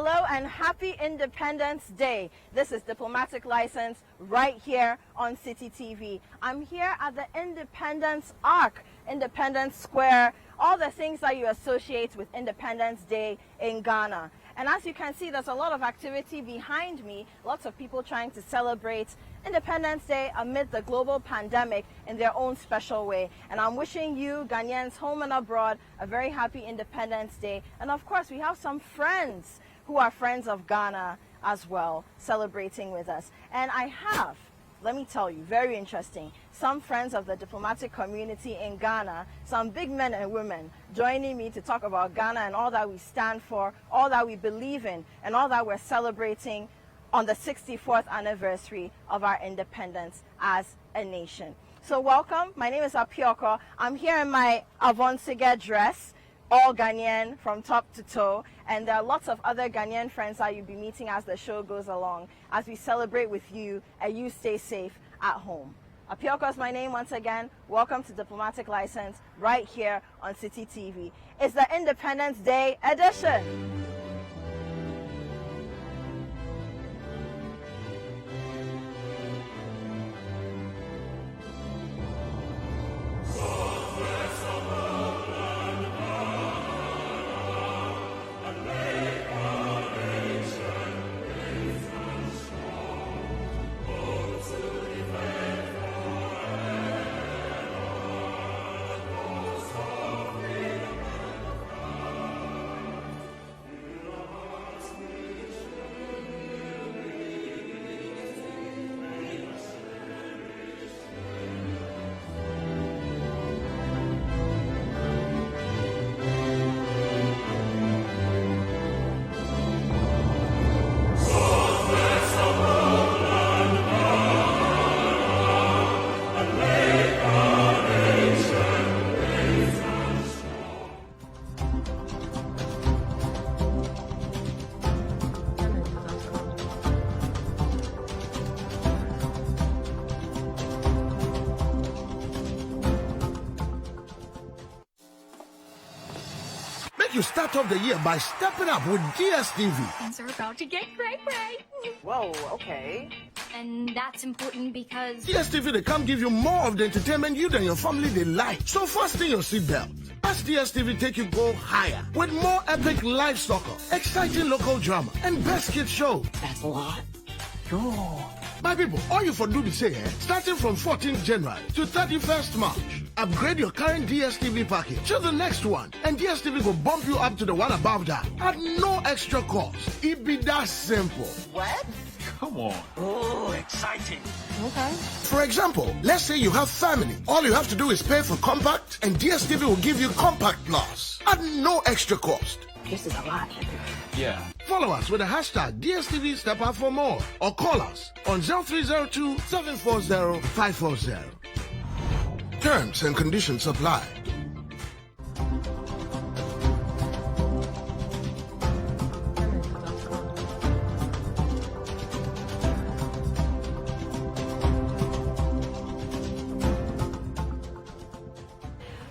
Hello and happy Independence Day. This is Diplomatic License right here on City TV. I'm here at the Independence Arc, Independence Square, all the things that you associate with Independence Day in Ghana. And as you can see, there's a lot of activity behind me, lots of people trying to celebrate Independence Day amid the global pandemic in their own special way. And I'm wishing you, Ghanaians home and abroad, a very happy Independence Day. And of course, we have some friends who are friends of Ghana as well, celebrating with us. And I have, let me tell you, very interesting, some friends of the diplomatic community in Ghana, some big men and women joining me to talk about Ghana and all that we stand for, all that we believe in, and all that we're celebrating on the 64th anniversary of our independence as a nation. So welcome, my name is Apioko. I'm here in my Avonsige dress, all Ghanaian from top to toe, and there are lots of other Ghanaian friends that you'll be meeting as the show goes along, as we celebrate with you and you stay safe at home. Apioko is my name once again. Welcome to Diplomatic License right here on City TV. It's the Independence Day edition. You start off the year by stepping up with DSTV. Things are about to get great. Whoa, okay. And that's important because DSTV, they come give you more of the entertainment you and your family they like. So fasten your seatbelt. As DSTV take you go higher with more epic live soccer, exciting local drama, and best kids show. That's a lot. Sure. My people, all you for do be say, starting from 14th January to 31st March, upgrade your current DSTV package to the next one, and DSTV will bump you up to the one above that at no extra cost. It be that simple. What? Come on. Oh, exciting. Okay. For example, let's say you have family. All you have to do is pay for Compact, and DSTV will give you Compact Plus at no extra cost. This is a lot. Yeah. Follow us with the hashtag DSTV Step Up for more, or call us on 0302 740 540. Terms and conditions apply.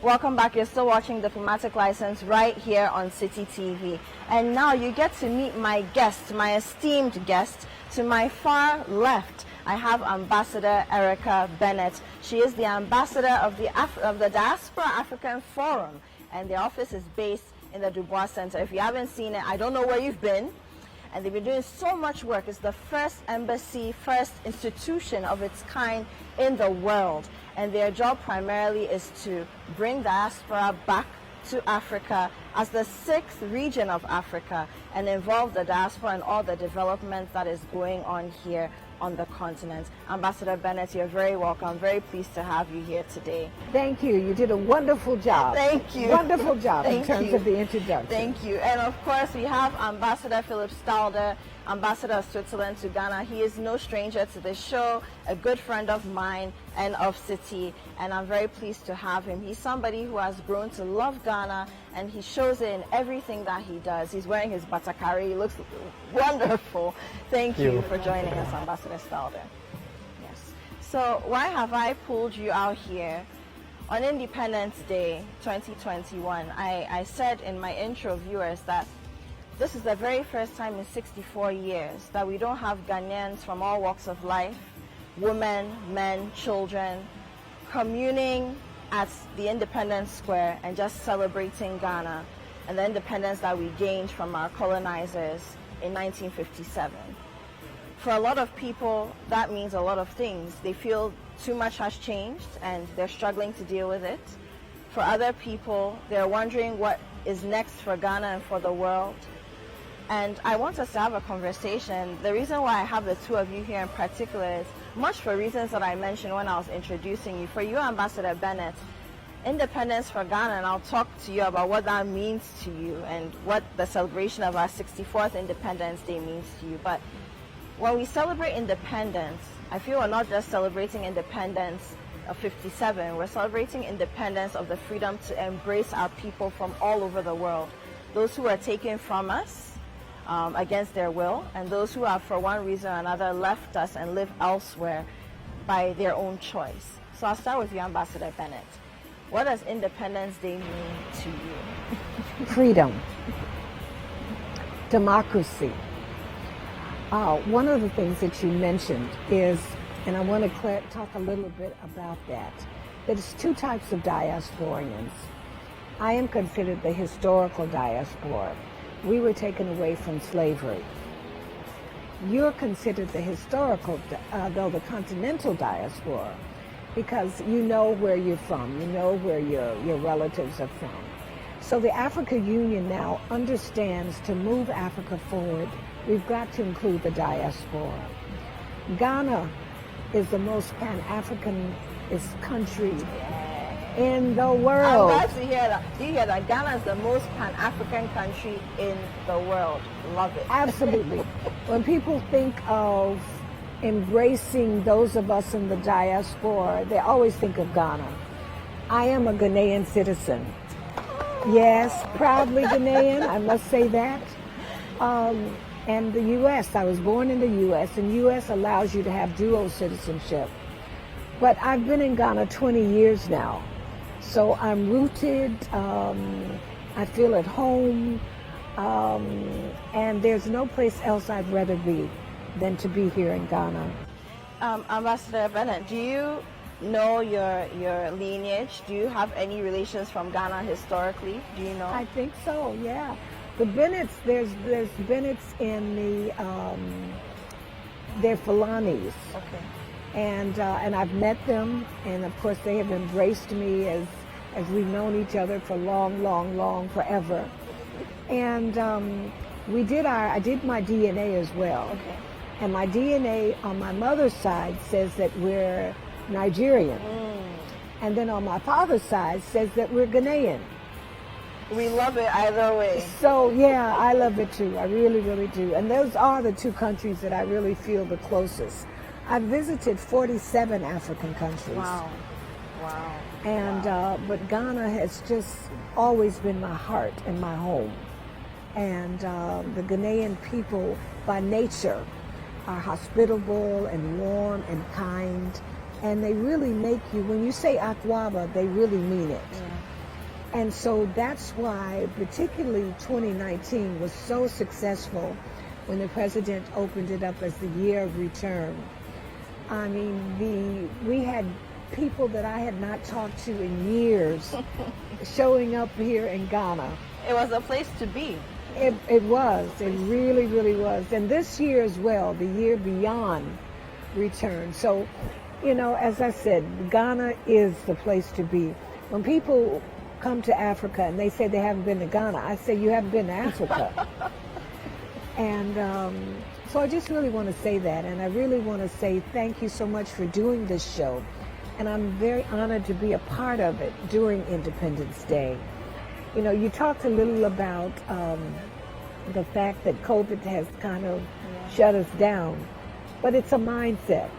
Welcome back. You're still watching Diplomatic License right here on City TV. And now you get to meet my guest, my esteemed guest. To my far left, I have Ambassador Erieka Bennet. She is the ambassador of the Diaspora African Forum, and the office is based in the Dubois Center. If you haven't seen it, I don't know where you've been. And they've been doing so much work. It's the first embassy, first institution of its kind in the world. And their job primarily is to bring diaspora back to Africa as the 6th region of Africa and involve the diaspora in all the development that is going on here on the continent. Ambassador Bennet, you're very welcome. Very pleased to have you here today. Thank you. You did a wonderful job. Thank you. Wonderful job Thank in terms you. of the introduction. Thank you. And of course, we have Ambassador Philipp Stalder, Ambassador of Switzerland to Ghana. He is no stranger to the show, a good friend of mine and of City, and I'm very pleased to have him. He's somebody who has grown to love Ghana, and he shows it in everything that he does. He's wearing his batakari. He looks wonderful. Thank you for joining us, Ambassador Stalder. Yes. So why have I pulled you out here on Independence Day 2021? I said in my intro, viewers, that This is the very first time in 64 years that we don't have Ghanaians from all walks of life, women, men, children, communing at the Independence Square and just celebrating Ghana and the independence that we gained from our colonizers in 1957. For a lot of people, that means a lot of things. They feel too much has changed and they're struggling to deal with it. For other people, they're wondering what is next for Ghana and for the world. And I want us to have a conversation. The reason why I have the two of you here in particular is much for reasons that I mentioned when I was introducing you. For you, Ambassador Bennet, independence for Ghana, and I'll talk to you about what that means to you and what the celebration of our 64th Independence Day means to you. But when we celebrate independence, I feel we're not just celebrating independence of 57, we're celebrating independence of the freedom to embrace our people from all over the world. Those who are taken from us against their will, and those who have, for one reason or another, left us and live elsewhere by their own choice. So I'll start with you, Ambassador Bennet. What does Independence Day mean to you? Freedom. Democracy. One of the things that you mentioned is, and I want to talk a little bit about that it's two types of diasporians. I am considered the historical diaspora. We were taken away from slavery. You're considered the historical, though the continental diaspora, because you know where you're from, you know where your relatives are from. So the Africa Union now understands to move Africa forward, we've got to include the diaspora. Ghana is the most Pan-Africanist country in the world. I'm glad to hear that. Do you hear that? Ghana is the most Pan-African country in the world. Love it. Absolutely. When people think of embracing those of us in the diaspora, they always think of Ghana. I am a Ghanaian citizen. Yes, proudly Ghanaian, I must say that. And the U.S., I was born in the U.S., and U.S. allows you to have dual citizenship. But I've been in Ghana 20 years now. So I'm rooted, I feel at home, and there's no place else I'd rather be than to be here in Ghana. Ambassador Bennet, do you know your lineage? Do you have any relations from Ghana historically? Do you know? I think so, yeah. The Bennets, there's Bennets in the, they're Fulanis. Okay. And I've met them, and of course they have embraced me as we've known each other for long, forever. And I did my DNA as well. Okay. And my DNA on my mother's side says that we're Nigerian. And then on my father's side says that we're Ghanaian. We love it either way. So yeah, I love it too. I really, really do. And those are the two countries that I really feel the closest. I've visited 47 African countries. Wow. And but Ghana has just always been my heart and my home. And the Ghanaian people, by nature, are hospitable and warm and kind. And they really make you, when you say Akwaba, they really mean it. Yeah. And so that's why, particularly 2019 was so successful when the president opened it up as the year of return. I mean, we had people that I had not talked to in years showing up here in Ghana. It was a place to be. It was. It really, really was. And this year as well, the year beyond return. So, you know, as I said, Ghana is the place to be. When people come to Africa and they say they haven't been to Ghana, I say you haven't been to Africa. And so I just really want to say that, and I really want to say thank you so much for doing this show. And I'm very honored to be a part of it during Independence Day. You know, you talked a little about the fact that COVID has kind of shut us down, but it's a mindset.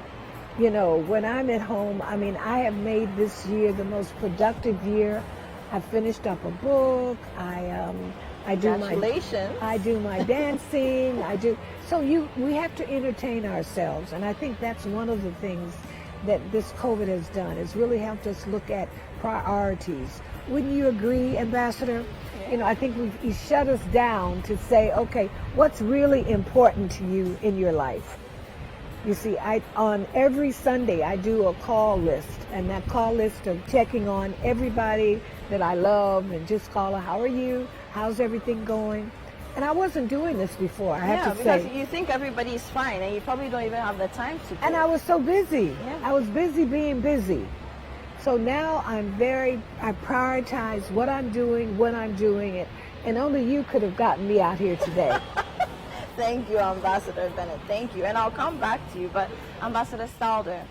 You know, when I'm at home, I mean, I have made this year the most productive year. I finished up a book. I do my dancing. We have to entertain ourselves, and I think that's one of the things that this COVID has done. It's really helped us look at priorities. Wouldn't you agree, Ambassador? I think he shut us down to say, okay, what's really important to you in your life? You see, on every Sunday, I do a call list, and that call list of checking on everybody that I love and just call her, how are you? How's everything going? And I wasn't doing this before, I have to say. Yeah, because you think everybody's fine, and you probably don't even have the time to. And I was so busy. Yeah. I was busy being busy. So now I prioritize what I'm doing, when I'm doing it, and only you could have gotten me out here today. Thank you, Ambassador Bennet. Thank you. And I'll come back to you, but Ambassador Stalder,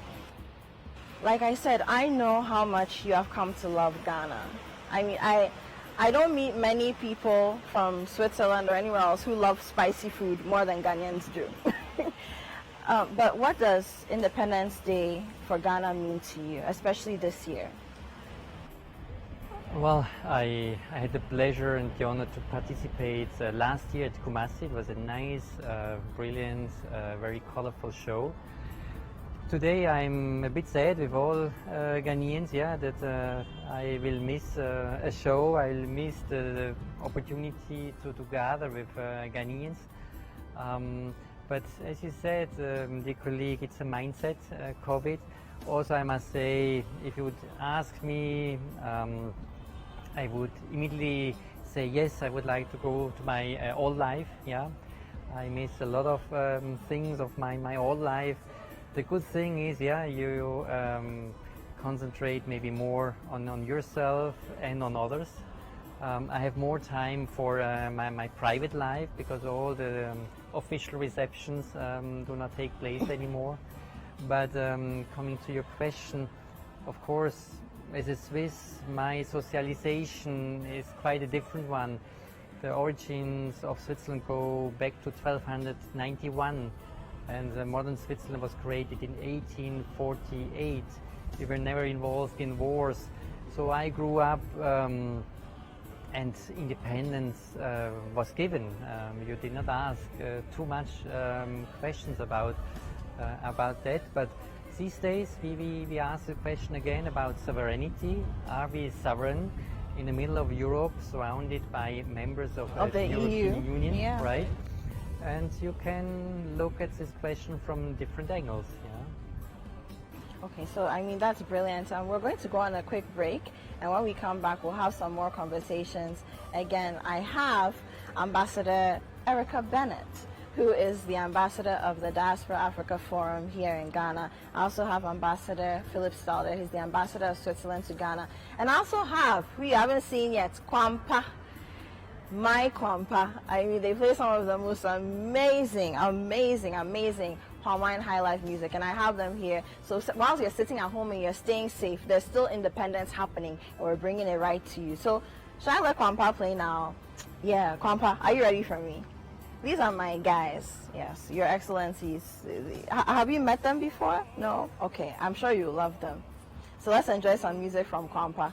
like I said, I know how much you have come to love Ghana. I mean, I don't meet many people from Switzerland or anywhere else who love spicy food more than Ghanaians do. But what does Independence Day for Ghana mean to you, especially this year? Well, I had the pleasure and the honor to participate last year at Kumasi. It was a nice, brilliant, very colorful show. Today I'm a bit sad with all Ghanaians, that I will miss a show. I'll miss the opportunity to gather with Ghanaians. But as you said, dear colleague, it's a mindset, COVID. Also, I must say, if you would ask me, I would immediately say yes, I would like to go to my old life, I miss a lot of things of my old life. The good thing is, you concentrate maybe more on yourself and on others. I have more time for my private life because all the official receptions do not take place anymore. But coming to your question, of course, as a Swiss, my socialization is quite a different one. The origins of Switzerland go back to 1291, and modern Switzerland was created in 1848. We were never involved in wars. So I grew up and independence was given. You did not ask too much questions about that, but these days we ask the question again about sovereignty. Are we sovereign in the middle of Europe, surrounded by members of the European Union, right? And you can look at this question from different angles. Okay, so I mean, that's brilliant. We're going to go on a quick break, and when we come back, we'll have some more conversations. Again, I have Ambassador Erieka Bennet, who is the ambassador of the Diaspora Africa Forum here in Ghana. I also have Ambassador Philipp Stalder. He's the ambassador of Switzerland to Ghana. And I also have, we haven't seen yet, Kwame. My Kwame. I mean, they play some of the most amazing palm wine high life music, and I have them here. So while you're sitting at home and you're staying safe, there's still independence happening, and we're bringing it right to you. So should I let Kwame play now? Yeah, Kwame, are you ready for me? These are my guys. Yes, Your Excellencies. Have you met them before? No? Okay, I'm sure you love them. So let's enjoy some music from Kwame.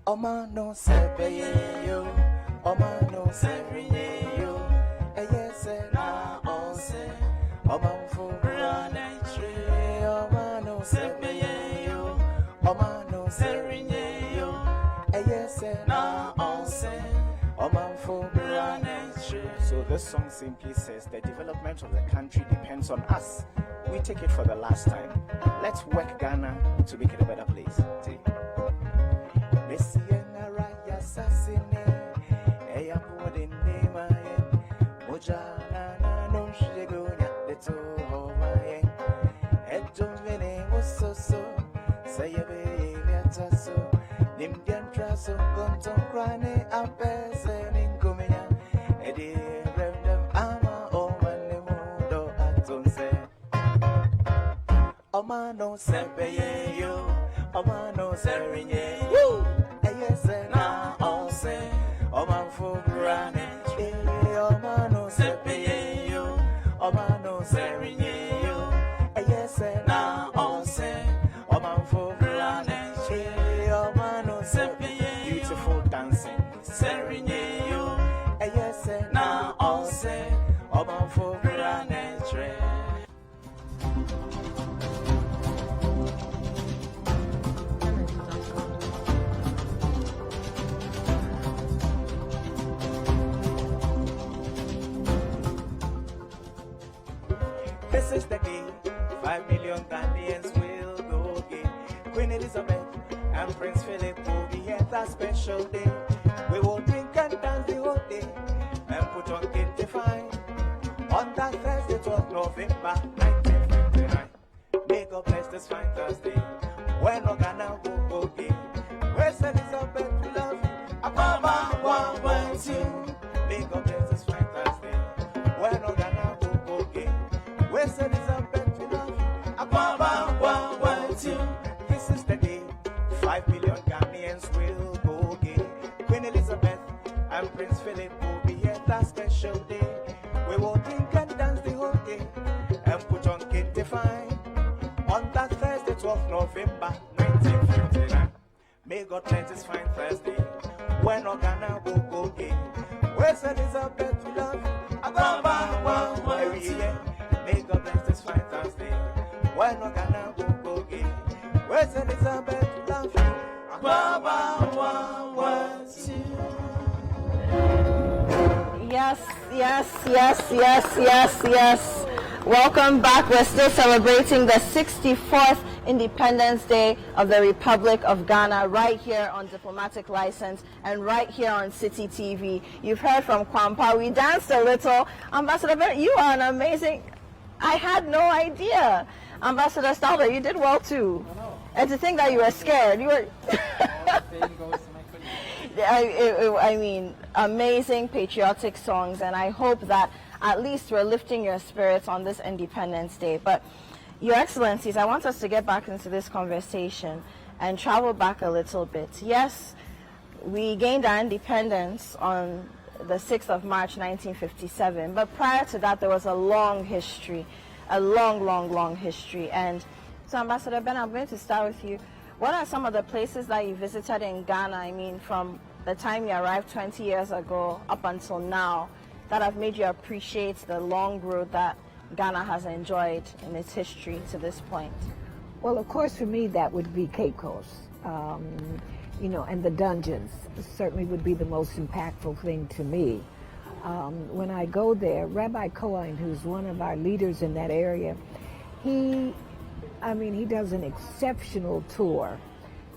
Oma no sepeye yo, Oma no seriye yo, eyese na onse, Oma mfu brane tre, Oma no sepeye yo, Oma no seriye yo, eyese na onse, Oma mfu brane tre. So this song simply says the development of the country depends on us. We take it for the last time. Let's work Ghana to make it a better place. See? Oma no sepeye yo, Oma no serinye yo, eyese na onse, Oma mfu brane, Oma no sepeye. Serinyo, yes, now on say, Oman for beautiful dancing. Serinyo, yes, now on say, Oman for This is the day 5 million Ghanaians will go gay. Queen Elizabeth and Prince Philipp will be here that special day. We will drink and dance the whole day and put on Kente Fine on that Thursday, 12th November 1959. May God bless this fine Thursday when Ghana will go gay. Where's Elizabeth to love you? Mama, one, one, two. May God bless this fine Thursday when Ghana will go gay. Where's Elizabeth to love you? Mama, one, one, two. This is the day 5 million Ghanaians will go gay. Queen Elizabeth and Prince Philipp will be here that special day. We will drink and dance the whole day and put on Kente Fine on that Thursday, 12th November 1959. May God bless this fine Thursday when Ghana will go gay. Where's Elizabeth to love you? May God bless this fine Thursday when Ghana will go gay. Where's Elizabeth to love you? Yes, yes, yes, yes, yes, yes. Welcome back. We're still celebrating the 64th Independence Day of the Republic of Ghana right here on Diplomatic License and right here on City TV. You've heard from Kwame. We danced a little. Ambassador Bennet, you are an amazing... I had no idea. Ambassador Stalder, you did well too. And to think that you were scared, you were... I mean, amazing patriotic songs, and I hope that at least we're lifting your spirits on this Independence Day. But, Your Excellencies, I want us to get back into this conversation and travel back a little bit. Yes, we gained our independence on the 6th of March 1957, but prior to that there was a long history, a long history. And so, Ambassador Ben, I'm going to start with you. What are some of the places that you visited in Ghana, I mean, from the time you arrived 20 years ago up until now, that have made you appreciate the long road that Ghana has enjoyed in its history to this point? Well, of course, for me, that would be Cape Coast. You know, and the dungeons certainly would be the most impactful thing to me. When I go there, Rabbi Cohen, who's one of our leaders in that area, he does an exceptional tour.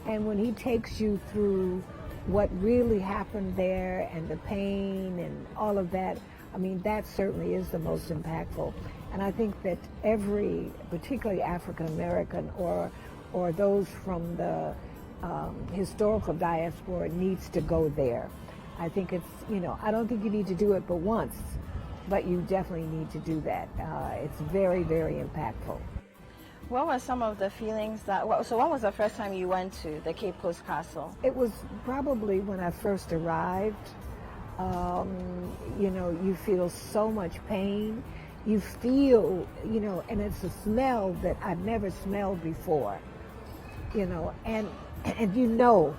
And when he takes you through what really happened there and the pain and all of that, I mean, that certainly is the most impactful. And I think that every, particularly African American or those from the historical diaspora needs to go there. I think it's, you know, I don't think you need to do it but once, but you definitely need to do that. It's very, very impactful. What were some of the feelings that, so when was the first time you went to the Cape Coast Castle? It was probably when I first arrived. You know, you feel so much pain. You feel, you know, and it's a smell that I've never smelled before, you know, and you know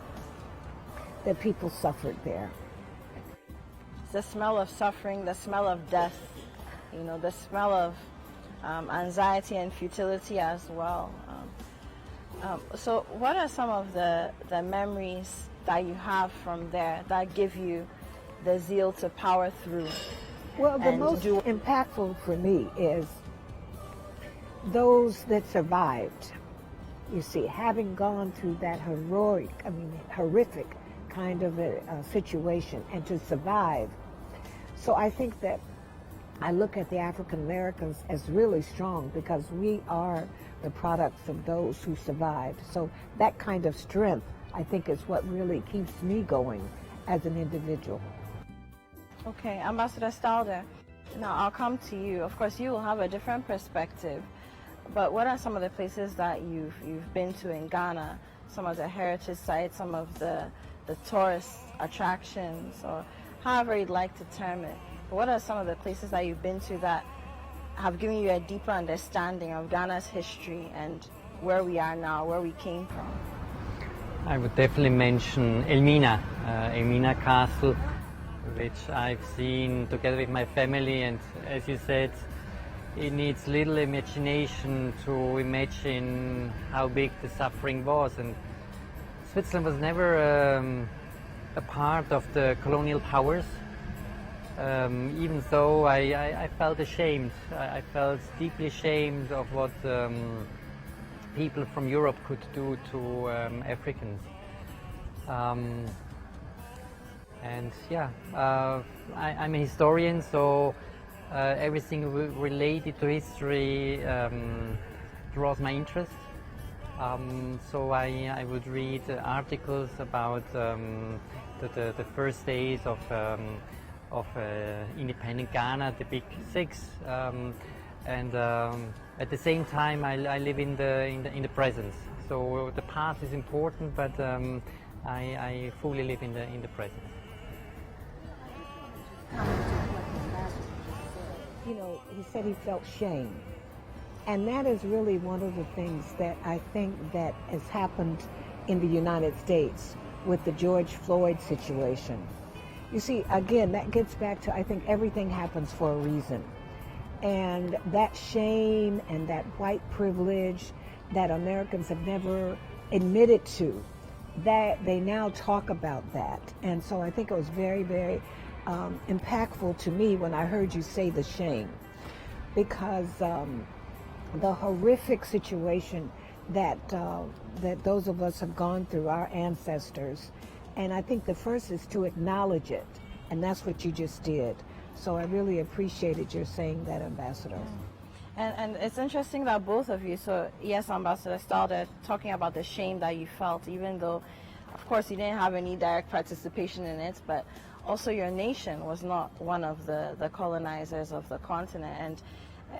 that people suffered there. The smell of suffering, the smell of death, you know, the smell of anxiety and futility as well. So what are some of the memories that you have from there that give you the zeal to power through? Well, the most impactful for me is those that survived. You see, having gone through that horrific kind of a situation and to survive. So I think that I look at the African Americans as really strong because we are the products of those who survived. So that kind of strength, I think, is what really keeps me going as an individual. Okay, Ambassador Stalder, now I'll come to you. Of course, you will have a different perspective, but what are some of the places that you've been to in Ghana, some of the heritage sites, some of the tourist attractions, or however you'd like to term it? What are some of the places that you've been to that have given you a deeper understanding of Ghana's history and where we are now, where we came from? I would definitely mention Elmina Castle, which I've seen together with my family, and as you said, it needs little imagination to imagine how big the suffering was. And Switzerland was never a part of the colonial powers, even though I felt ashamed. I felt deeply ashamed of what people from Europe could do to Africans. And yeah, I'm a historian, so everything related to history draws my interest. So I would read articles about the first days of independent Ghana, the Big Six, and at the same time I live in the present. So the past is important, but I fully live in the present. You know, he said he felt shame. And that is really one of the things that I think that has happened in the United States with the George Floyd situation. You see, again, that gets back to, I think everything happens for a reason. And that shame and that white privilege that Americans have never admitted to, that they now talk about that. And so I think it was very, very impactful to me when I heard you say the shame, because the horrific situation that those of us have gone through, our ancestors, and I think the first is to acknowledge it, and that's what you just did. So I really appreciated your saying that, Ambassador. And it's interesting that both of you, so yes, Ambassador Stalder, talking about the shame that you felt, even though, of course, you didn't have any direct participation in it, but also your nation was not one of the colonizers of the continent.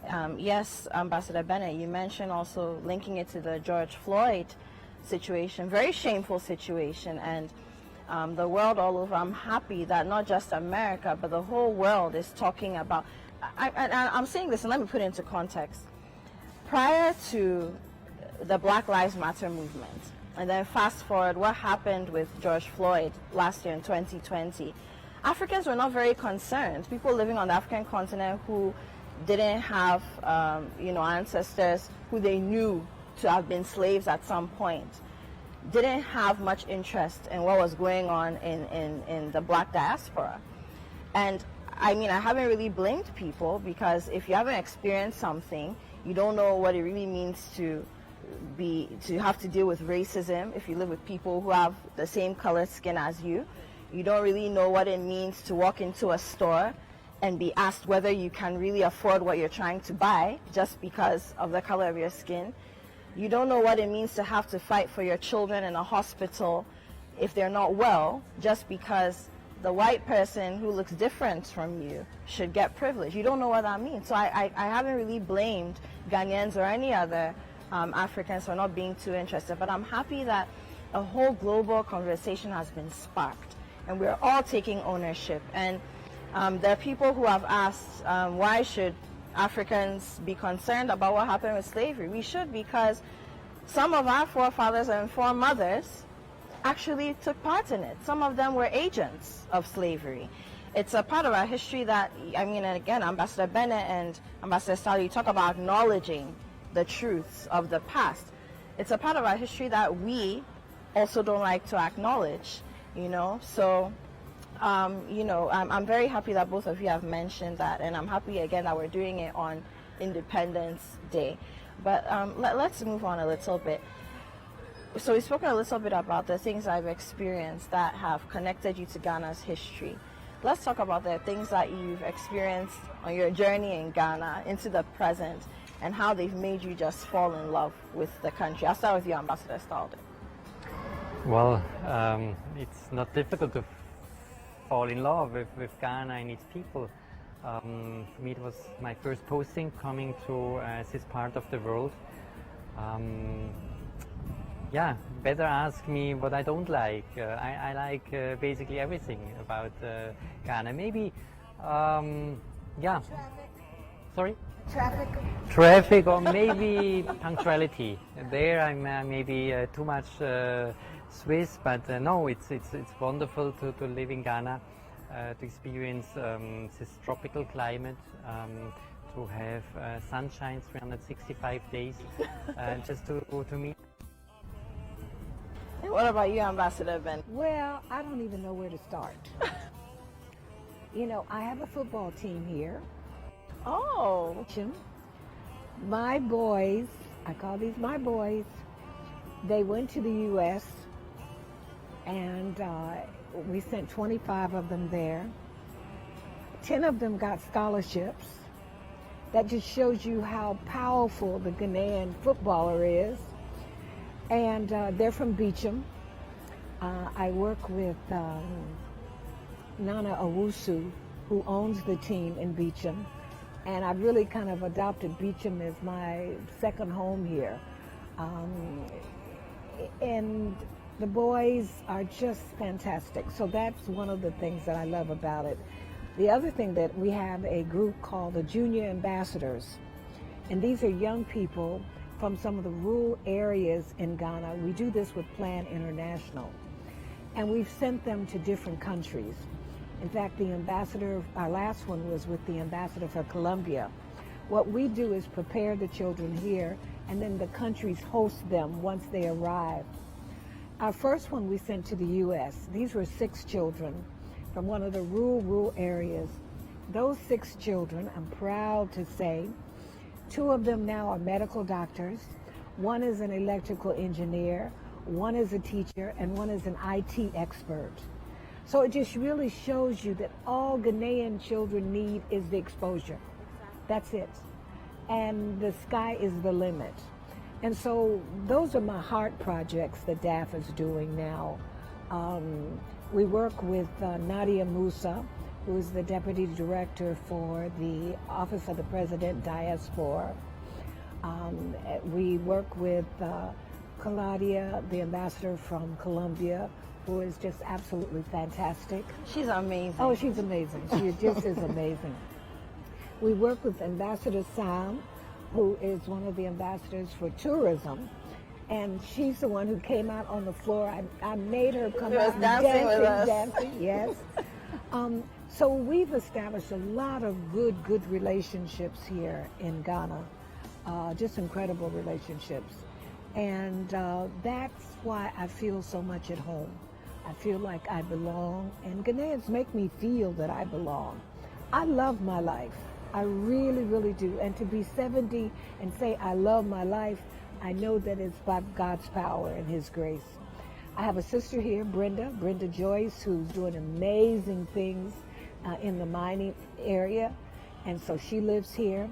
And yes, Ambassador Bennet, you mentioned also linking it to the George Floyd situation, very shameful situation, and the world all over. I'm happy that not just America, but the whole world is talking about. I'm saying this, and let me put it into context. Prior to the Black Lives Matter movement, and then fast forward, what happened with George Floyd last year in 2020, Africans were not very concerned. People living on the African continent who didn't have, ancestors who they knew to have been slaves at some point, didn't have much interest in what was going on in the black diaspora. And I mean, I haven't really blamed people, because if you haven't experienced something, you don't know what it really means to have to deal with racism. If you live with people who have the same colored skin as you, you don't really know what it means to walk into a store and be asked whether you can really afford what you're trying to buy just because of the color of your skin. You don't know what it means to have to fight for your children in a hospital if they're not well, just because the white person who looks different from you should get privilege. You don't know what that means. So I haven't really blamed Ghanaians or any other Africans for not being too interested, but I'm happy that a whole global conversation has been sparked, and we're all taking ownership. And there are people who have asked, why should Africans be concerned about what happened with slavery? We should, because some of our forefathers and foremothers actually took part in it. Some of them were agents of slavery. It's a part of our history that, I mean, and again, Ambassador Bennet and Ambassador Stalder, you talk about acknowledging the truths of the past. It's a part of our history that we also don't like to acknowledge, So, I'm very happy that both of you have mentioned that, and I'm happy again that we're doing it on Independence Day. But let's move on a little bit. So we've spoken a little bit about the things I've experienced that have connected you to Ghana's history. Let's talk about the things that you've experienced on your journey in Ghana into the present, and how they've made you just fall in love with the country. I'll start with you, Ambassador Stalder. Well, it's not difficult to fall in love with Ghana and its people. For me, it was my first posting coming to this part of the world. Better ask me what I don't like. I like basically everything about Ghana. Maybe, Sorry? Traffic. Or maybe punctuality. There I'm maybe too much Swiss, but no, it's wonderful to live in Ghana, to experience this tropical climate, to have sunshine 365 days, and just to meet. What about you, Ambassador Ben? Well, I don't even know where to start. You know, I have a football team here. Oh. My boys, I call these my boys, they went to the U.S. and we sent 25 of them there. 10 of them got scholarships. That just shows you how powerful the Ghanaian footballer is. And they're from Beecham. I work with Nana Owusu, who owns the team in Beecham. And I really kind of adopted Beecham as my second home here. And the boys are just fantastic. So that's one of the things that I love about it. The other thing that we have a group called the Junior Ambassadors. And these are young people from some of the rural areas in Ghana. We do this with Plan International. And we've sent them to different countries. In fact, the ambassador, our last one was with the ambassador for Colombia. What we do is prepare the children here, and then the countries host them once they arrive. Our first one we sent to the U.S. These were 6 children from one of the rural areas. Those 6 children, I'm proud to say, 2 of them now are medical doctors. One is an electrical engineer, one is a teacher, and one is an IT expert. So it just really shows you that all Ghanaian children need is the exposure. That's it. And the sky is the limit. And so those are my heart projects that DAF is doing now. We work with Nadia Musa, who is the Deputy Director for the Office of the President Diaspora. We work with Claudia, the ambassador from Colombia, who is just absolutely fantastic. She's amazing. Oh, she's amazing. She just is amazing. We work with Ambassador Sam, who is one of the ambassadors for tourism. And she's the one who came out on the floor. I made her come out dancing, yes. So we've established a lot of good relationships here in Ghana, just incredible relationships. And that's why I feel so much at home. I feel like I belong, and Ghanaians make me feel that I belong. I love my life. I really, really do. And to be 70 and say I love my life, I know that it's by God's power and His grace. I have a sister here, Brenda Joyce, who's doing amazing things in the mining area, and so she lives here.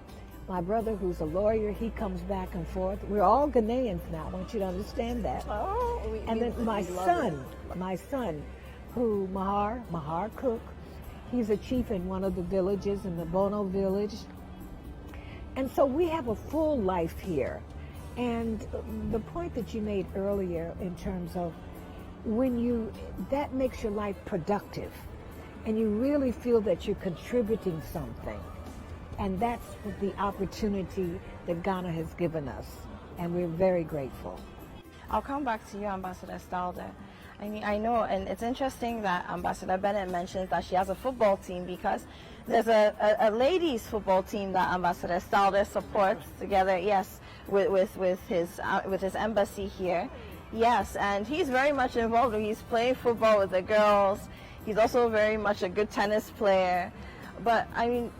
My brother, who's a lawyer, he comes back and forth. We're all Ghanaians now. I want you to understand that. Oh, and then my son, who Mahar Cook, he's a chief in one of the villages, in the Bono village. And so we have a full life here. And the point that you made earlier in terms of that makes your life productive, and you really feel that you're contributing something. And that's the opportunity that Ghana has given us, and we're very grateful. I'll come back to you, Ambassador Stalder. I mean, I know, and it's interesting that Ambassador Bennet mentions that she has a football team, because there's a ladies' football team that Ambassador Stalder supports together, yes, with his embassy here. Yes, and he's very much involved. He's playing football with the girls. He's also very much a good tennis player. But, I mean,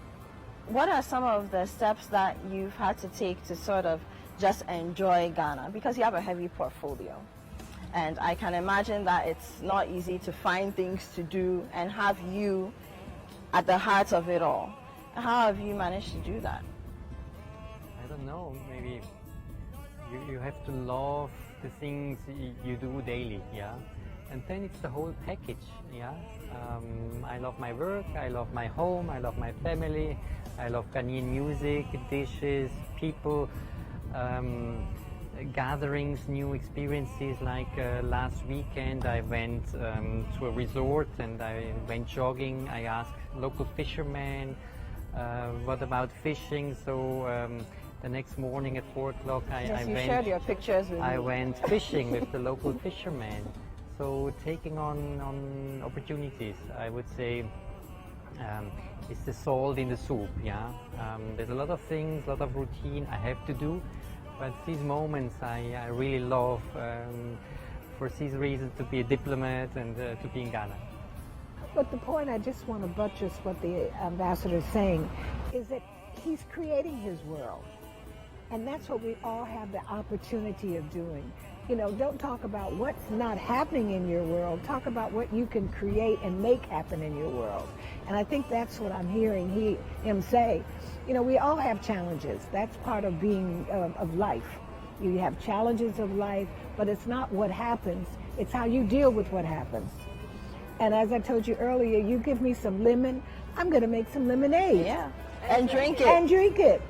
what are some of the steps that you've had to take to sort of just enjoy Ghana? Because you have a heavy portfolio. And I can imagine that it's not easy to find things to do and have you at the heart of it all. How have you managed to do that? I don't know, maybe you have to love the things you do daily, yeah? And then it's the whole package, yeah? I love my work, I love my home, I love my family, I love Ghanaian music, dishes, people, gatherings, new experiences. Like last weekend I went to a resort and I went jogging. I asked local fishermen What about fishing? So the next morning at 4 o'clock, Yes, you shared your pictures with I me. went fishing with the local fishermen. So taking on opportunities, I would say, it's the salt in the soup. Yeah, there's a lot of things, a lot of routine I have to do, but these moments I really love. For these reasons, to be a diplomat and to be in Ghana. But the point I just want to buttress what the ambassador is saying is that he's creating his world. And that's what we all have the opportunity of doing. You know, don't talk about what's not happening in your world. Talk about what you can create and make happen in your world. And I think that's what I'm hearing him say. You know, we all have challenges. That's part of being of life. You have challenges of life, but it's not what happens. It's how you deal with what happens. And as I told you earlier, you give me some lemon, I'm going to make some lemonade. Yeah. And drink it. And drink it.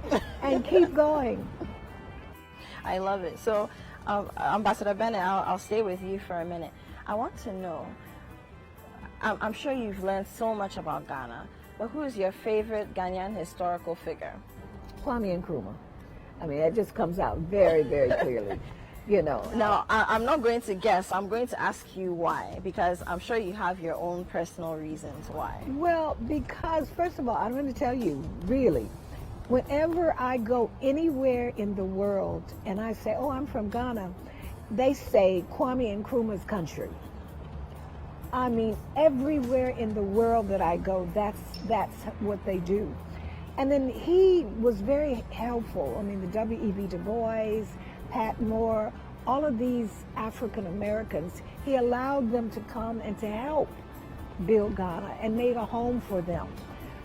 And keep going. I love it. So, Ambassador Bennet, I'll stay with you for a minute. I want to know, I'm sure you've learned so much about Ghana, but who is your favorite Ghanaian historical figure? Kwame Nkrumah. I mean, it just comes out very, very clearly, you know. Now, I'm not going to guess. I'm going to ask you why, because I'm sure you have your own personal reasons why. Well, because, first of all, I'm going to tell you, really, whenever I go anywhere in the world and I say, oh, I'm from Ghana, they say Kwame Nkrumah's country. I mean, everywhere in the world that I go, that's what they do. And then he was very helpful. I mean, the W.E.B. Du Bois, Pat Moore, all of these African Americans, he allowed them to come and to help build Ghana and made a home for them.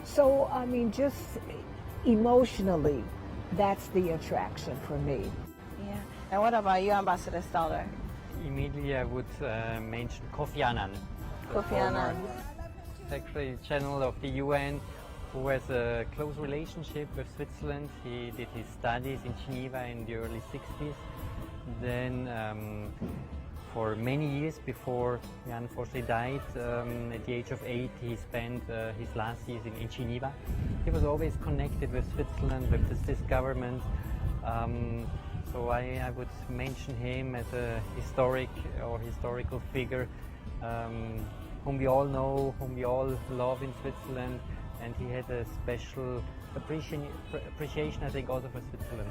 So, I mean, just emotionally, that's the attraction for me. Yeah. And what about you, Ambassador Stalder? Immediately I would mention Kofi Annan. Kofi Annan. Secretary General of the UN, who has a close relationship with Switzerland. He did his studies in Geneva in the early 60s. Then for many years before he unfortunately died, at the age of 8, he spent his last years in Geneva. He was always connected with Switzerland, with the Swiss government. So I would mention him as a historical figure whom we all know, whom we all love in Switzerland. And he had a special appreciation, I think, also for Switzerland.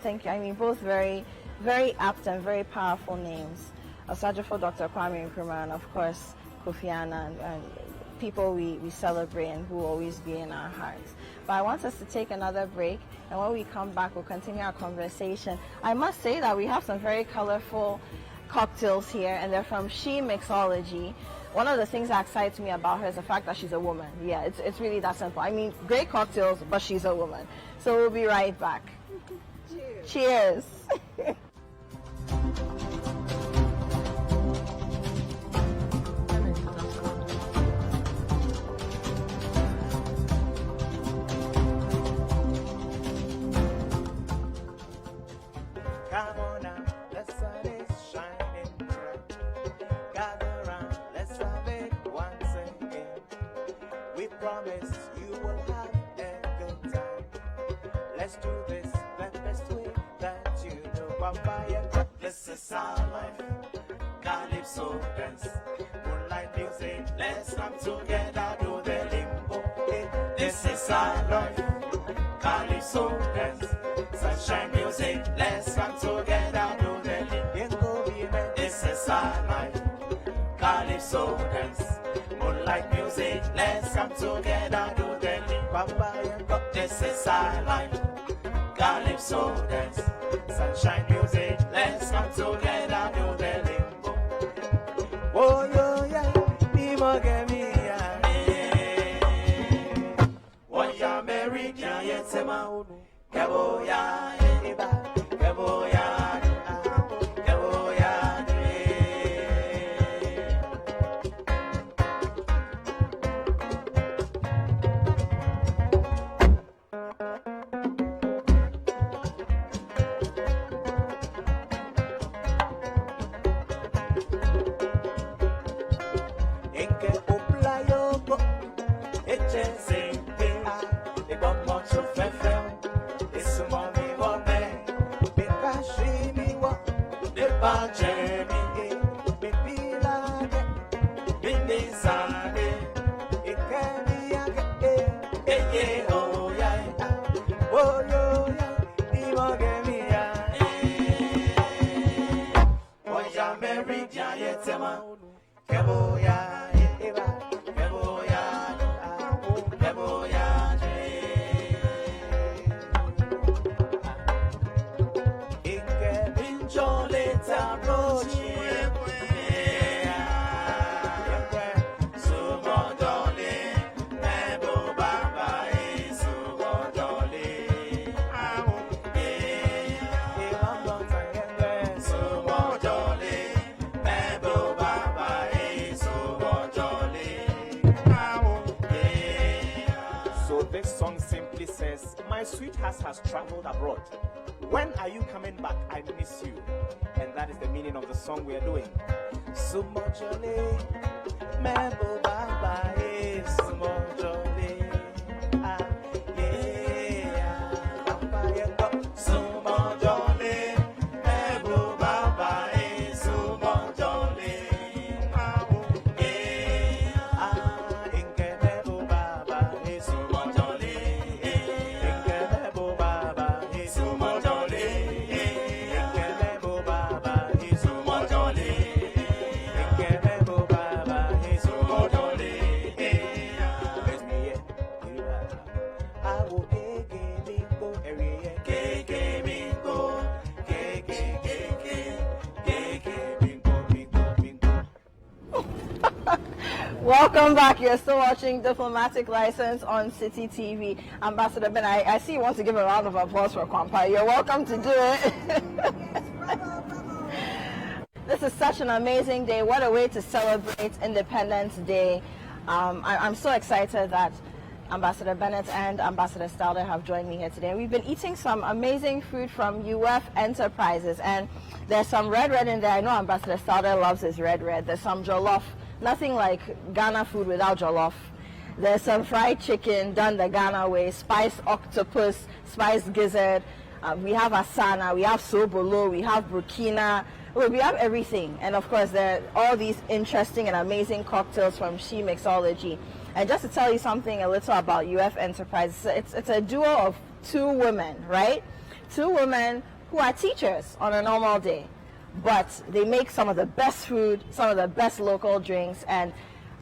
Thank you. I mean, both very, very apt and very powerful names. Asajafo Dr. Kwame Nkrumah and, of course, Kofi Annan, and people we celebrate and who will always be in our hearts. But I want us to take another break, and when we come back, we'll continue our conversation. I must say that we have some very colorful cocktails here, and they're from She Mixology. One of the things that excites me about her is the fact that she's a woman. Yeah, it's really that simple. I mean, great cocktails, but she's a woman. So we'll be right back. Cheers. Cheers. Come on now, the sun is shining bright. Gather round, let's have it once again. We promise you will have a good time. Let's do this the best way that you know. Vampire, this is our life. Calypso dance, moonlight music. Let's come together, do the limbo. This is our life. Calypso dance, sunshine music. Let's come together, do the limbo. This is our life. Calypso dance, moonlight music. Let's come together, do the limbo. This is our life. Calypso dance, sunshine music. Let's come together, do the limbo. Oh yo yeah, Nimo Gemia. What ya America yet Sema Kaboya Eba Kaboya Kaboya. Inke uplayo eche sing My sweetheart has traveled abroad. When are you coming back? I miss you. And that is the meaning of the song we are doing. Sumo jolly, mebo baba, sumo jolly. Ah, yeah, sumo jolly, mebo baba, sumo jolly. Ah, yeah, inke mebo baba, sumo jolly. Inke mebo baba, sumo jolly. Inke mebo baba, sumo jolly. Inke mebo baba, sumo jolly. Let me hear. I will keke bingo, Erieka. Keke bingo, keke bingo. Welcome back. You're still watching Diplomatic License on City TV. Ambassador Ben, I see you want to give a round of applause for Kwame. You're welcome to do it. This is such an amazing day. What a way to celebrate Independence Day. I'm so excited that Ambassador Bennet and Ambassador Stalder have joined me here today. We've been eating some amazing food from UF Enterprises, and there's some red in there. I know Ambassador Stalder loves his red. There's some jollof. Nothing like Ghana food without jollof. There's some fried chicken done the Ghana way, spiced octopus, spiced gizzard. We have asana, we have sobolo, we have burkina. We have everything. And of course, there are all these interesting and amazing cocktails from She Mixology. And just to tell you something a little about UF Enterprises, it's a duo of two women, right? Two women who are teachers on a normal day. But they make some of the best food, some of the best local drinks. And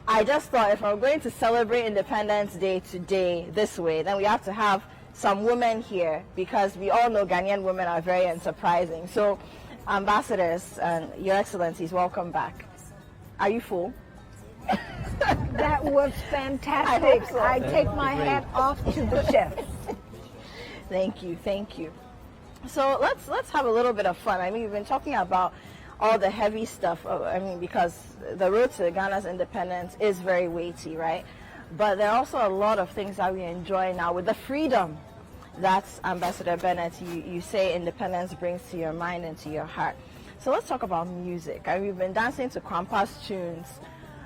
I just thought if I'm going to celebrate Independence Day today this way, then we have to have some women here, because we all know Ghanaian women are very enterprising. So, ambassadors and your excellencies, welcome back. Are you full? That was fantastic. I hope so. I take my hat off to the chef. Thank you. So let's have a little bit of fun. I mean, we've been talking about all the heavy stuff. I mean, because the road to Ghana's independence is very weighty, right? But there are also a lot of things that we enjoy now with the freedom that Ambassador Bennet, you say independence brings to your mind and to your heart. So let's talk about music. We've been dancing to Kwampa's tunes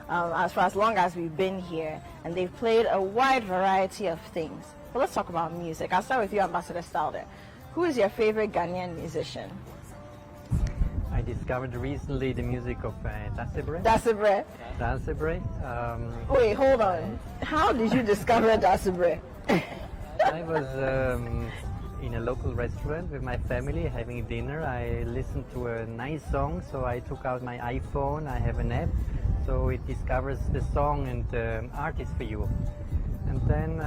for as long as we've been here, and they've played a wide variety of things. But let's talk about music. I'll start with you, Ambassador Stalder. Who is your favorite Ghanaian musician? I discovered recently the music of Dasebre. Dasebre? Wait, hold on. How did you discover Dasebre? I was in a local restaurant with my family having dinner. I listened to a nice song, so I took out my iPhone. I have an app, so it discovers the song and the artist for you. And then,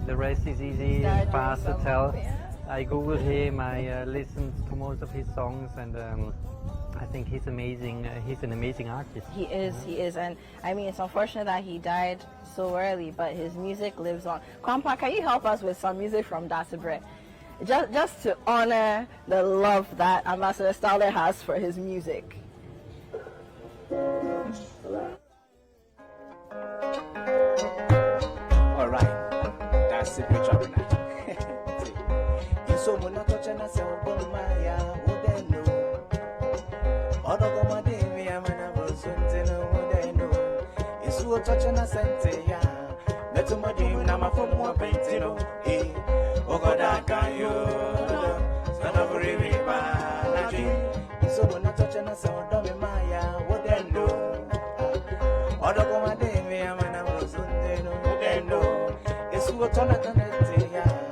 the rest is easy and fast to tell. I googled him, I listened to most of his songs, and I think he's amazing. He's an amazing artist. He is, and I mean, it's unfortunate that he died so early, but his music lives on. Kwampa, can you help us with some music from Dasebre? Just to honor the love that Ambassador Stalder has for his music. All right, that's it. So when I touch and I say, "Oh Maya, wouldn't know." Although my day, me I'm an absent, wouldn't know. It's who touch and I say, "Yeah." Let my day, now my phone one painting, eh? Oh God, I can you. Stand up for every man. So when I touch and I say, "Oh Maya, wouldn't know." Although my day, me I'm an absent, wouldn't know. It's who touch and I say, "Yeah."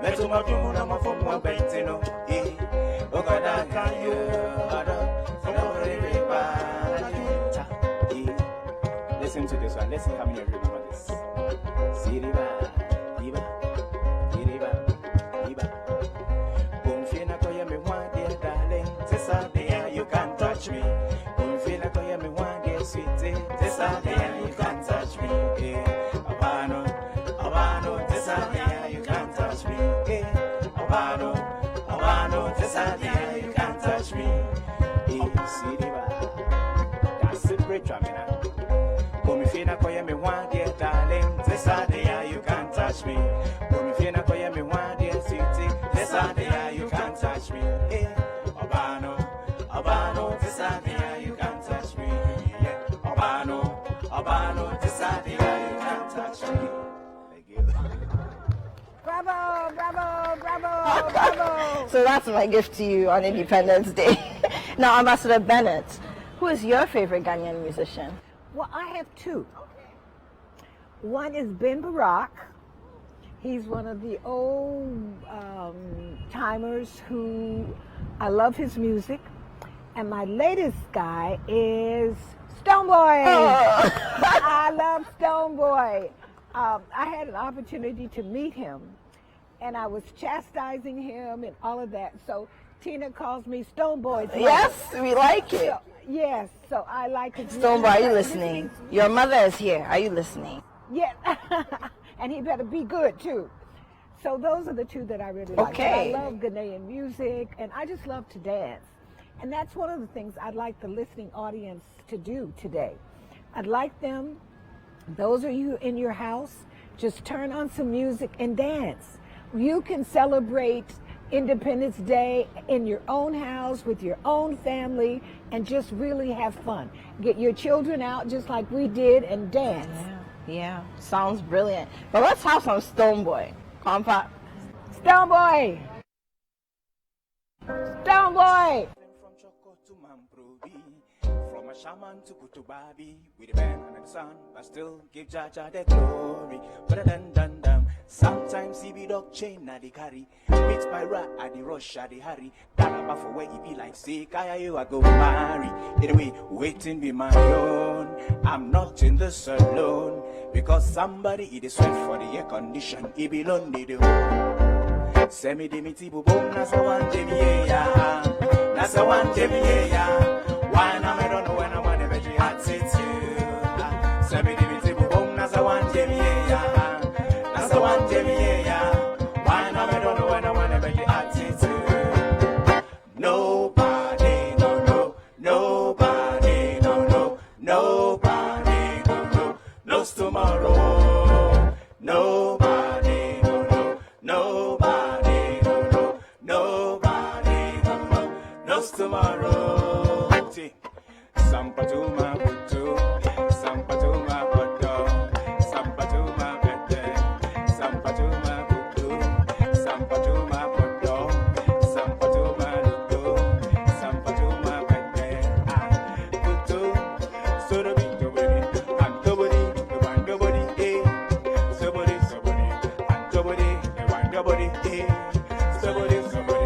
Let my phone now my phone one painting, eh? Oh God, I can you. Listen to this one. Let's see how many of you remember this. Siriba, Diba, Diriba, Diba. Kumfina koya me one dear darling. Tessa there you can't touch me. Kumfina koya me one dear sweetie. Tessa there you can't touch me. Abano, Tessa there you can't touch me. Abano, Tessa there you can't touch me. Siriba, that's a great tramina. Fina koya me one get darling. Tessa there you can't touch me. Fina koya me Bravo, bravo, bravo, bravo. So that's my gift to you on Independence Day. Now, Ambassador Bennet, who is your favorite Ghanaian musician? Well, I have two. One is Ben Barak. He's one of the old timers who I love his music. And my latest guy is Stoneboy. Oh. I love Stoneboy. I had an opportunity to meet him, and I was chastising him and all of that. So Tina calls me Stoneboy. Yes, we like it. So, yes, so I like his Stoneboy, are you listening? Your mother is here. Are you listening? Yeah, and he better be good too. So those are the two that I really like. Okay. But I love Ghanaian music, and I just love to dance. And that's one of the things I'd like the listening audience to do today. I'd like them, those of you in your house, just turn on some music and dance. You can celebrate Independence Day in your own house with your own family and just really have fun. Get your children out just like we did and dance. Yeah, sounds brilliant. But let's have some Stoneboy. Compa. Stoneboy! Stoneboy! From Choco to Mamprobi, from a shaman to Kutubabi, with the band and the sun, but still give Jaja the glory. But dun. Sometimes he be dog chain na the carry, meet by rat at the rush at the hurry. Dalaba for where he be like, say, Kaya you I go marry. Anyway, waiting be my own. I'm not in this alone, because somebody it is sweat for the air condition. He be lonely do. Semi dimiti bubum nasa one jemi ya, nasa one jemi ya. Why na me don't know when I want to be attitude. Semi dimiti bubum nasa one jemi ya, nasa one jemi ya. Why na me don't know when I want to be attitude. Nobody don't know, nobody don't know, nobody don't know, knows tomorrow. Nobody don't know, nobody don't know, nobody don't know, knows tomorrow. Sampatuma putu, sampatuma poto, sampatuma pete, sampatuma putu, sampatuma poto, sampatuma luto, sampatuma pete, putu, sorobi tobori, antobori, antobori, sobori, antobori, antobori, sobori,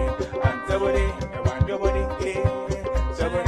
antobori, antobori, sobori.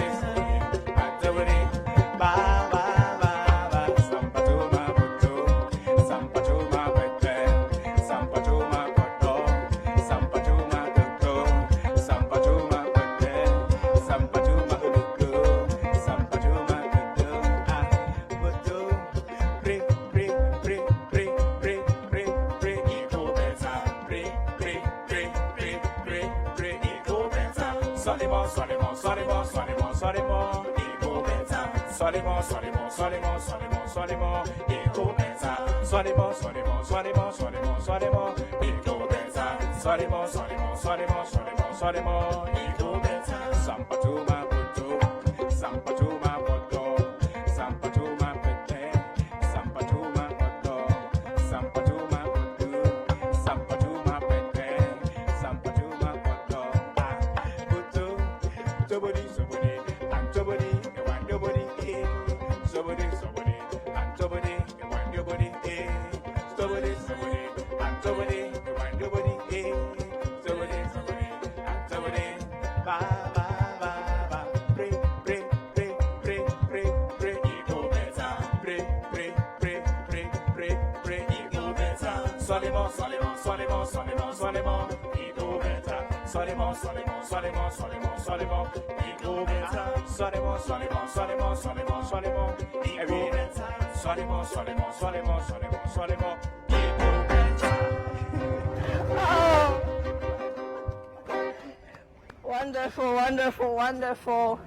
Wonderful, wonderful, wonderful.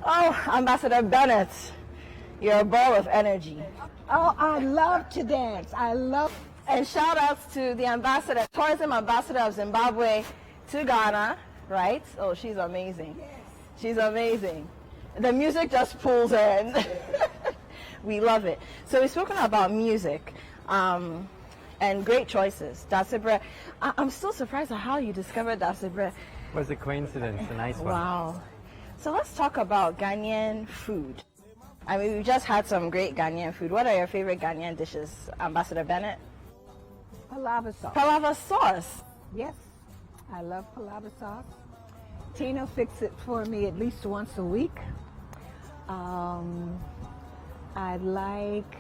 Oh, Ambassador Bennet, you're a ball of energy. Oh, I love to dance. I love. And shout outs to the ambassador, tourism ambassador of Zimbabwe to Ghana, right? Oh, she's amazing. Yes. She's amazing. The music just pulls her in. We love it. So we've spoken about music. And and great choices. Dasebre. I'm still surprised at how you discovered Dasebre. It was a coincidence, a nice one. Wow. So let's talk about Ghanaian food. I mean, we just had some great Ghanaian food. What are your favorite Ghanaian dishes, Ambassador Bennet? Palava sauce. Palava sauce. Yes, I love palava sauce. Tina fixes it for me at least once a week. I like,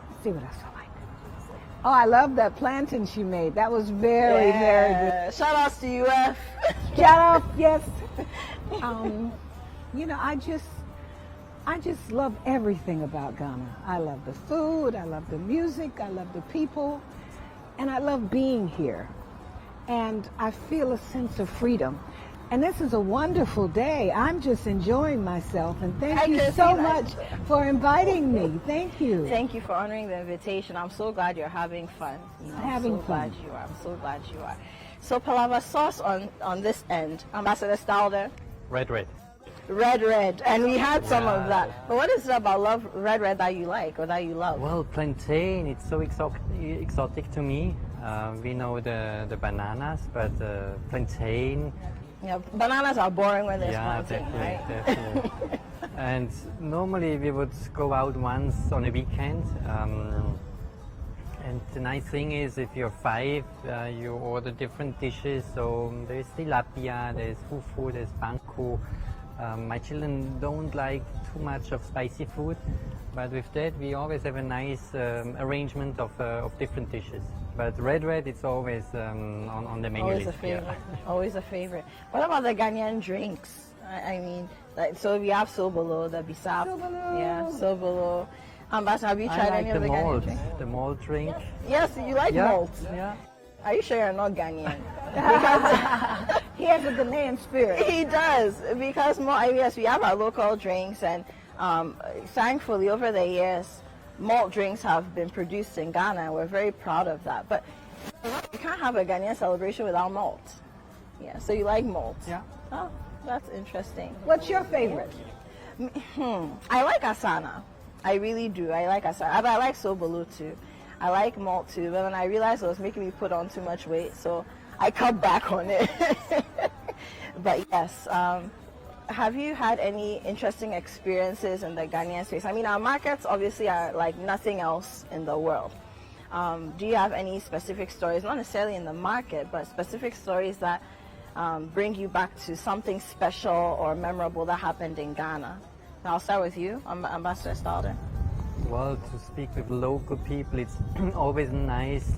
let's see what else I like. Oh, I love that plantain she made. That was very, very good. Shout outs to UF. Shout out, yes. You know, I just love everything about Ghana. I love the food, I love the music, I love the people, and I love being here. And I feel a sense of freedom. And this is a wonderful day. I'm just enjoying myself, and thank you so much for inviting me. Thank you. Thank you for honoring the invitation. I'm so glad you're having fun. Having fun. Glad you are. I'm so glad you are. So palava sauce on this end, Ambassador Stalder. Red. Red, and we had some of that. But what is it about red that you like or that you love? Well, plantain, it's so exotic to me. We know the bananas, but plantain. Yeah, bananas are boring when there's plantain, definitely. And normally we would go out once on a weekend. And the nice thing is, if you're 5, you order different dishes. So there's tilapia, there's fufu, there's banku. My children don't like too much of spicy food, but with that we always have a nice arrangement of different dishes. But red, it's always on the menu always list. A favorite. Always a favorite. What about the Ghanaian drinks? I mean, like, so we have sobolo, the bisap. Sobolo. Yeah, sobolo. Ambassador, have you tried any of the Ghanaian drinks? The malt drink. Yes, you like malt. Yeah. Are you sure you're not Ghanaian? He has a Ghanaian spirit. He does, because yes, we have our local drinks, and thankfully over the years, malt drinks have been produced in Ghana, and we're very proud of that. But you can't have a Ghanaian celebration without malt. Yeah, so you like malt? Yeah. Oh, that's interesting. What's your favorite? I like Asana. I really do. I like Asana. But I like Sobolu too. I like malt too, but when I realized it was making me put on too much weight, so I cut back on it. But yes, have you had any interesting experiences in the Ghanaian space? I mean, our markets obviously are like nothing else in the world. Do you have any specific stories, not necessarily in the market, but specific stories that bring you back to something special or memorable that happened in Ghana? Now I'll start with you, Ambassador Stalder. Well, to speak with local people, it's always nice.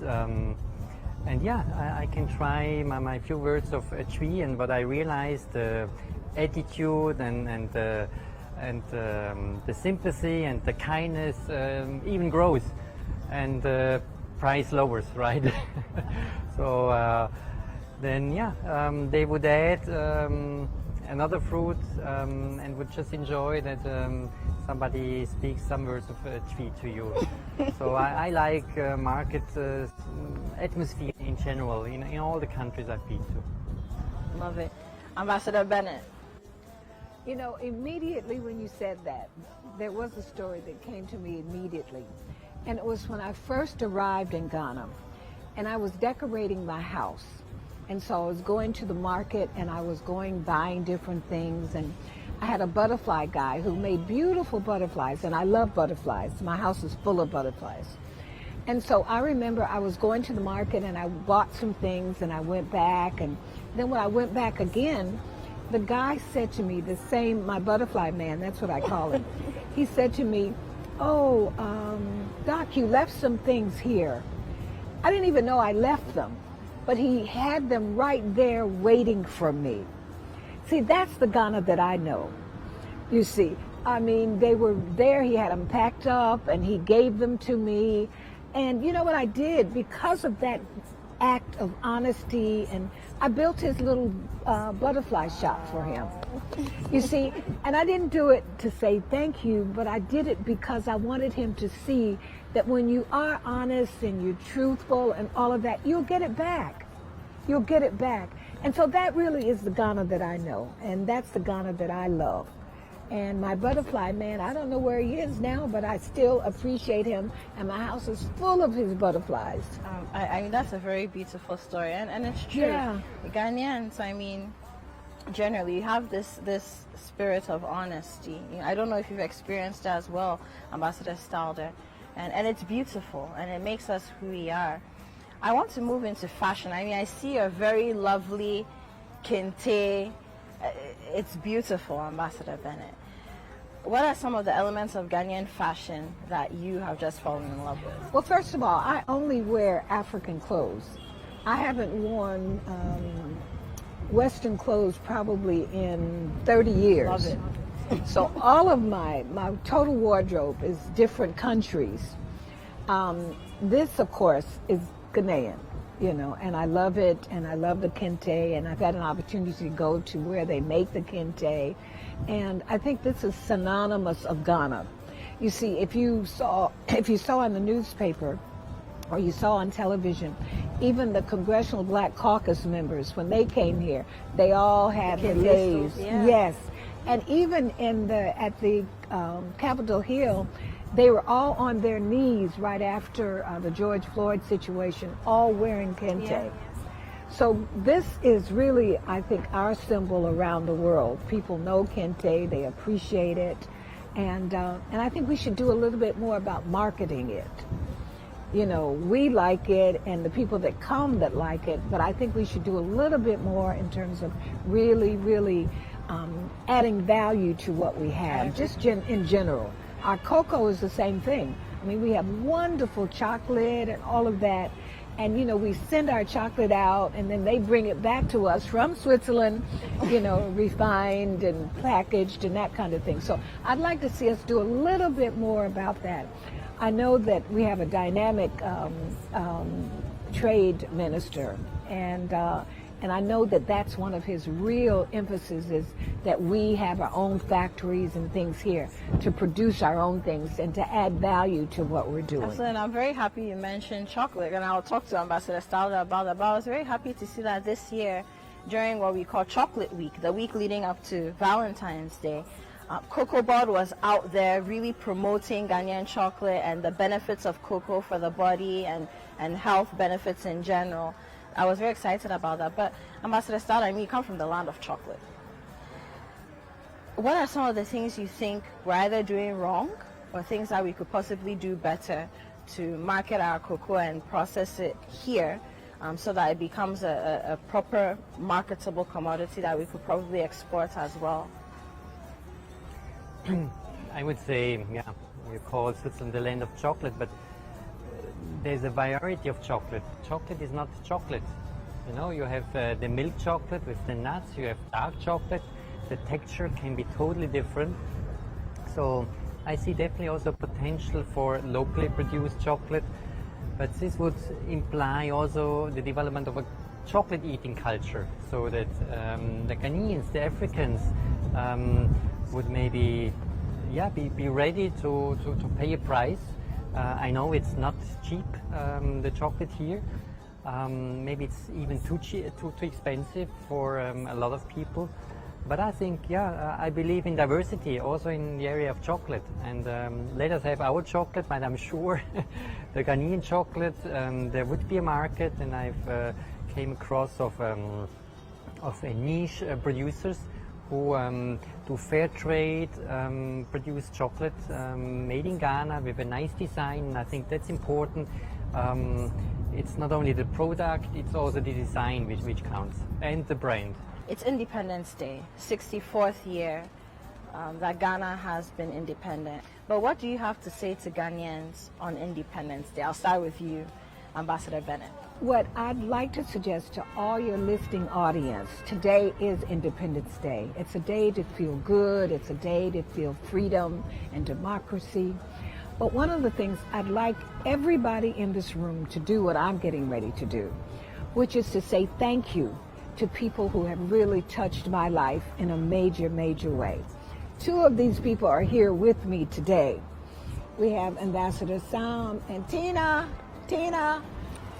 And yeah, I can try my few words of a tree, and what I realized, the attitude and the sympathy and the kindness even grows, and the price lowers, right? So then yeah, they would add another fruit and would just enjoy that somebody speaks some words of a tree to you. So I like market atmosphere in general in all the countries I've been to. Love it. Ambassador Bennet. You know, immediately when you said that, there was a story that came to me immediately. And it was when I first arrived in Ghana, and I was decorating my house. And so I was going to the market, and I was buying different things, and I had a butterfly guy who made beautiful butterflies, and I love butterflies. My house is full of butterflies. And so I remember I was going to the market, and I bought some things, and I went back, and then when I went back again, the guy said to me, my butterfly man, that's what I call him, he said to me, "Oh, Doc, you left some things here." I didn't even know I left them, but he had them right there waiting for me. See, that's the Ghana that I know. You see, I mean, they were there, he had them packed up, and he gave them to me. And you know what I did? Because of that act of honesty, and I built his little butterfly shop for him. You see, and I didn't do it to say thank you, but I did it because I wanted him to see that when you are honest and you're truthful and all of that, you'll get it back. You'll get it back. And so that really is the Ghana that I know, and that's the Ghana that I love. And my butterfly man, I don't know where he is now, but I still appreciate him. And my house is full of his butterflies. I mean, that's a very beautiful story. And it's true. Yeah. The Ghanaians, I mean, generally, you have this spirit of honesty. You know, I don't know if you've experienced that as well, Ambassador Stalder. And it's beautiful, and it makes us who we are. I want to move into fashion. I mean, I see a very lovely kente. It's beautiful, Ambassador Bennet. What are some of the elements of Ghanaian fashion that you have just fallen in love with? Well, first of all, I only wear African clothes. I haven't worn Western clothes probably in 30 years. Love it. So all of my total wardrobe is different countries. This, of course, is Ghanaian, you know, and I love it, and I love the kente, and I've had an opportunity to go to where they make the kente, and I think this is synonymous of Ghana. You see, if you saw in the newspaper or you saw on television, even the Congressional Black Caucus members, when they came here, they all had beignets. Yeah. Yes. And even at the Capitol Hill, they were all on their knees right after the George Floyd situation, all wearing kente. Yeah. So this is really, I think, our symbol around the world. People know kente, they appreciate it, and I think we should do a little bit more about marketing it. You know, we like it, and the people that come that like it, but I think we should do a little bit more in terms of really adding value to what we have, just in general. Our cocoa is the same thing. I mean, we have wonderful chocolate and all of that, and, you know, we send our chocolate out, and then they bring it back to us from Switzerland, you know, refined and packaged and that kind of thing. So I'd like to see us do a little bit more about that. I know that we have a dynamic trade minister, and I know that that's one of his real emphasis, is that we have our own factories and things here to produce our own things and to add value to what we're doing. Absolutely, and I'm very happy you mentioned chocolate, and I'll talk to Ambassador Stalder about that, but I was very happy to see that this year, during what we call Chocolate Week, the week leading up to Valentine's Day, Cocoa Board was out there really promoting Ghanaian chocolate and the benefits of cocoa for the body and health benefits in general. I was very excited about that. But Ambassador Stalder, I mean, you come from the land of chocolate. What are some of the things you think we're either doing wrong or things that we could possibly do better to market our cocoa and process it here so that it becomes a proper marketable commodity that we could probably export as well? I would say, yeah, you call Switzerland the land of chocolate, but there's a variety of chocolate. Chocolate is not chocolate. You know, you have the milk chocolate with the nuts, you have dark chocolate. The texture can be totally different. So I see definitely also potential for locally produced chocolate, but this would imply also the development of a chocolate eating culture, so that the Ghanaians, the Africans, would maybe be ready to pay a price. I know it's not cheap, the chocolate here. Maybe it's even too expensive for a lot of people. But I think, I believe in diversity also in the area of chocolate. And let us have our chocolate, but I'm sure the Ghanaian chocolate, there would be a market, and I've came across of a niche producers who do fair trade, produce chocolate made in Ghana with a nice design. And I think that's important. It's not only the product, it's also the design which counts, and the brand. It's Independence Day, 64th year that Ghana has been independent. But what do you have to say to Ghanaians on Independence Day? I'll start with you, Ambassador Bennet. What I'd like to suggest to all your listening audience, today is Independence Day. It's a day to feel good. It's a day to feel freedom and democracy. But one of the things I'd like everybody in this room to do what I'm getting ready to do, which is to say thank you to people who have really touched my life in a major, major way. Two of these people are here with me today. We have Ambassador Sam and Tina. Tina,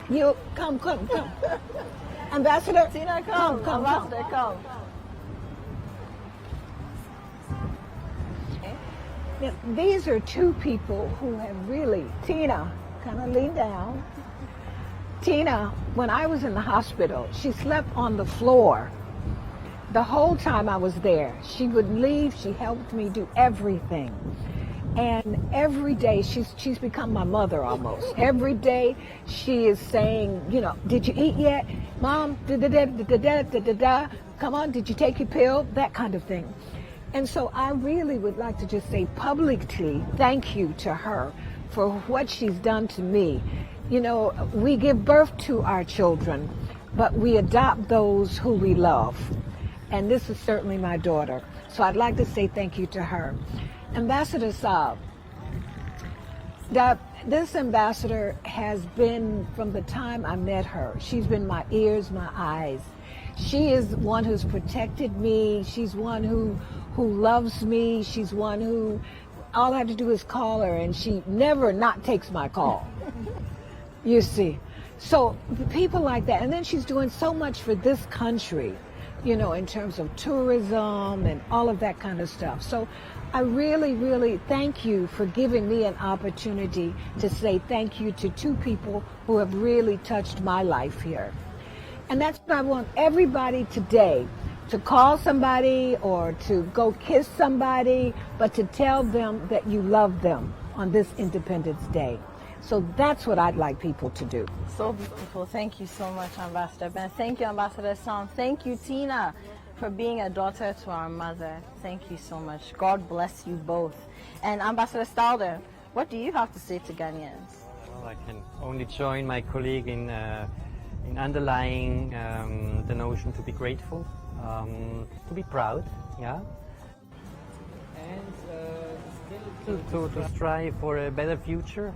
you come. Ambassador, Tina, come. Ambassador, come. Now, these are two people who have really, Tina, kind of lean down. Tina, when I was in the hospital, she slept on the floor the whole time I was there. She would leave, she helped me do everything. And every day, she's become my mother almost. Every day she is saying, you know, did you eat yet? Mom, da-da-da-da-da-da-da-da-da. Come on, did you take your pill? That kind of thing. And so I really would like to just say publicly thank you to her for what she's done to me. You know, we give birth to our children, but we adopt those who we love. And this is certainly my daughter. So I'd like to say thank you to her. Ambassador Saab, this ambassador has been, from the time I met her, she's been my ears, my eyes. She is one who's protected me. She's one who loves me. She's one who, all I have to do is call her, and she never not takes my call. You see. So people like that. And then she's doing so much for this country, you know, in terms of tourism and all of that kind of stuff. So I really, really thank you for giving me an opportunity to say thank you to two people who have really touched my life here. And that's what I want everybody today, to call somebody or to go kiss somebody, but to tell them that you love them on this Independence Day. So that's what I'd like people to do. So beautiful. Thank you so much, Ambassador Ben. Thank you, Ambassador Sam. Thank you, Tina, for being a daughter to our mother. Thank you so much. God bless you both. And Ambassador Stalder, what do you have to say to Ghanaians? Well, I can only join my colleague in underlying the notion to be grateful, to be proud, yeah, and to strive for a better future,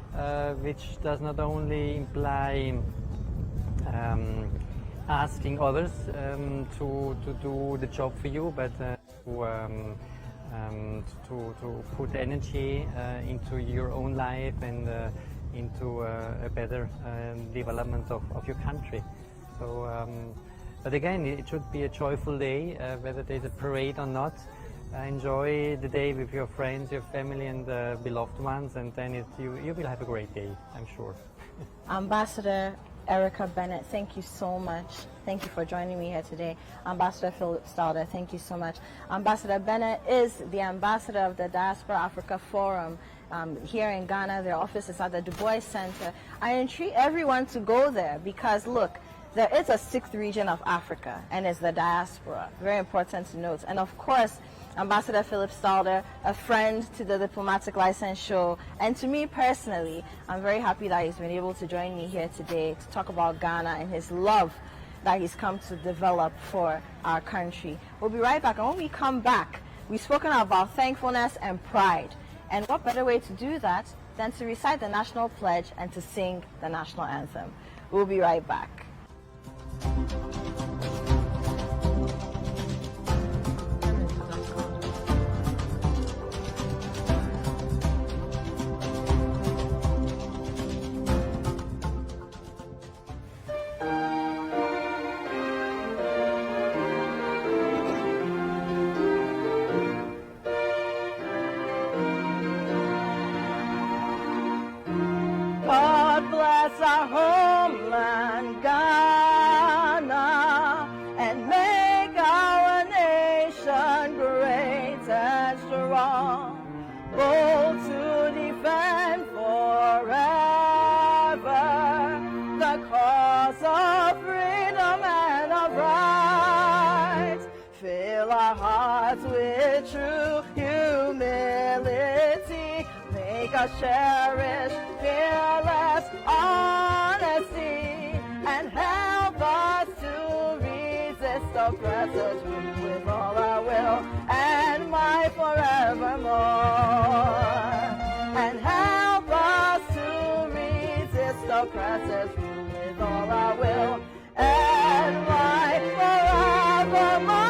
which does not only imply asking others to do the job for you, but to put energy into your own life and into a better development of your country. So, but again, it should be a joyful day, whether there's a parade or not. Enjoy the day with your friends, your family, and beloved ones, and then you will have a great day, I'm sure. Ambassador Erieka Bennet, thank you so much. Thank you for joining me here today. Ambassador Philipp Stalder, thank you so much. Ambassador Bennet is the ambassador of the Diaspora Africa Forum here in Ghana. Their office is at the Du Bois Center. I entreat everyone to go there because, look, there is a sixth region of Africa, and it's the diaspora. Very important to note. And of course, Ambassador Philipp Stalder, a friend to the Diplomatic License Show, and to me personally, I'm very happy that he's been able to join me here today to talk about Ghana and his love that he's come to develop for our country. We'll be right back, and when we come back, we've spoken about thankfulness and pride. And what better way to do that than to recite the national pledge and to sing the national anthem. We'll be right back. God bless our homeland, Ghana, and make our nation great and strong, bold to defend forever the cause of freedom and of rights. Fill our hearts with true humility, make us cherish fearless honesty, and help us to resist oppressors with all our will and might forevermore. And help us to resist oppressors with all our will and might forevermore.